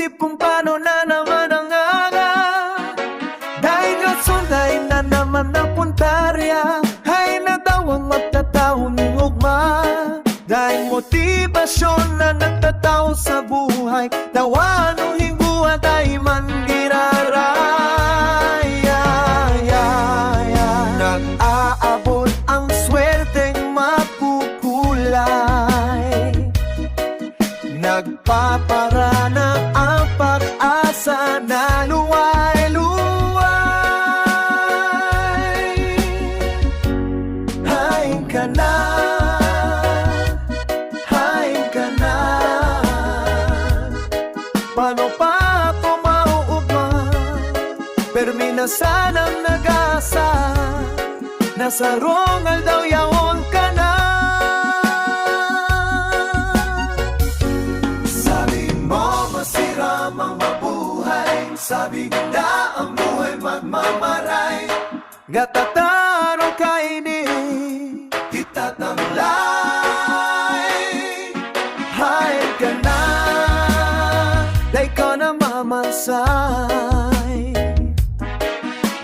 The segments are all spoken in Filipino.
Pag-iisip kung paano na naman ang aga. Dahil kasunday na naman ang puntarya. Hay na daw ang magtataon ng ugma. Dahil motibasyon na nagtataw sa buhay. Tawa nung hingguan ay manggiraray. Nag-aabot ang swerteng makukulay. Nagpaparana ang pag-asa na luway-luway. Hain ka na, hain ka na. Paano pa ako mauugma? Permi na sanang nag-asa. Nasa rongal daw yaon ka na. Ang mabuhay, sabi na ang buhay magmamaray. Gatataro kaini, itatamlay. Hay ka na, day ka na mamasay.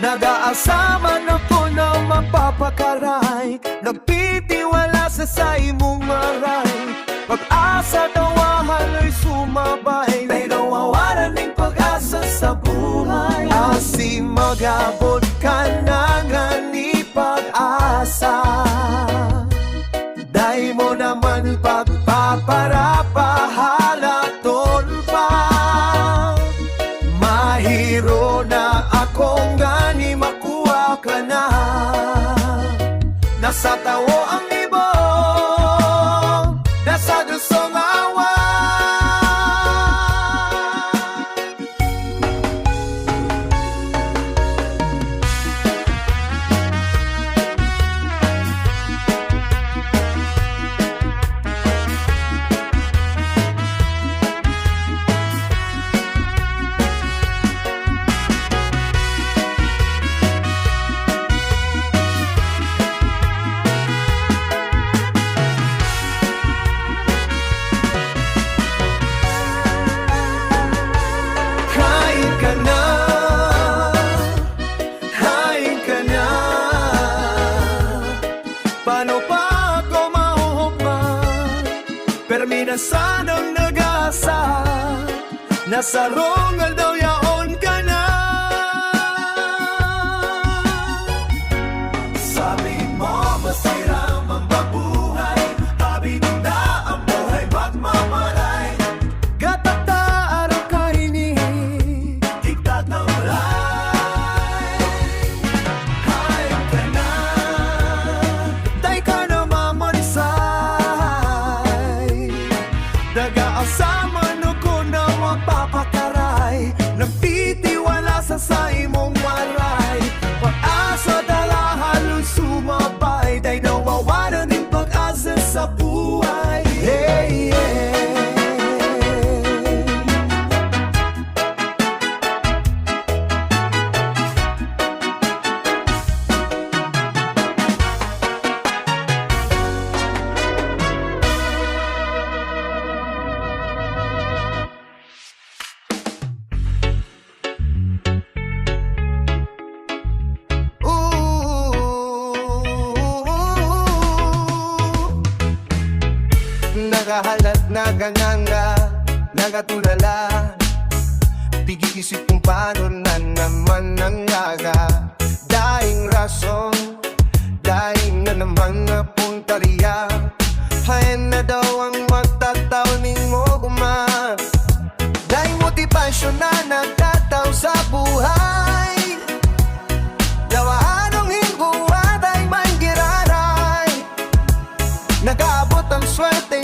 Nag-aasama na po na magpapakaray. Nagpitiwala sa imong maray. Pag-asa daw ahaloy sumabay. Pero awaran ng pag-asa sa buhay. Asi mag-abot ka na nga ni pag-asa. Dahil mo naman pagpaparapahalatol pa. Mahiro na akong gani makuha ka na. Nasa tawo ang ibong, nasa dusong awa. Paano pa ako mahuhukman? Permina sanang nag-asa. Nasa rongal daw yaon ka na. Sabi mo masira ang mabuhay. Sabi na ang buhay magmamaray. Gatataaro ka ini, tigtat ng ulay. Hay ka na, day ka na mamanisay. Nag-aasama no ko na magpapakaray. Nagtitiwala sa imong maray. Pag-asa dala halos sumabay. Day nawawalan din pag-asa sa buhay. Hey, yeah. Nagahalat, naganganga, nagatulala. Pag-iisip kung paano na naman ang aga. Daing rason, daing na naman na puntarya. Hayan na daw ang magtataw mo guma. Daing motibasyon na nagtataw sa buhay. Dawaan ang hingguwa, daing manggiraray. Nag-aabot ang swerte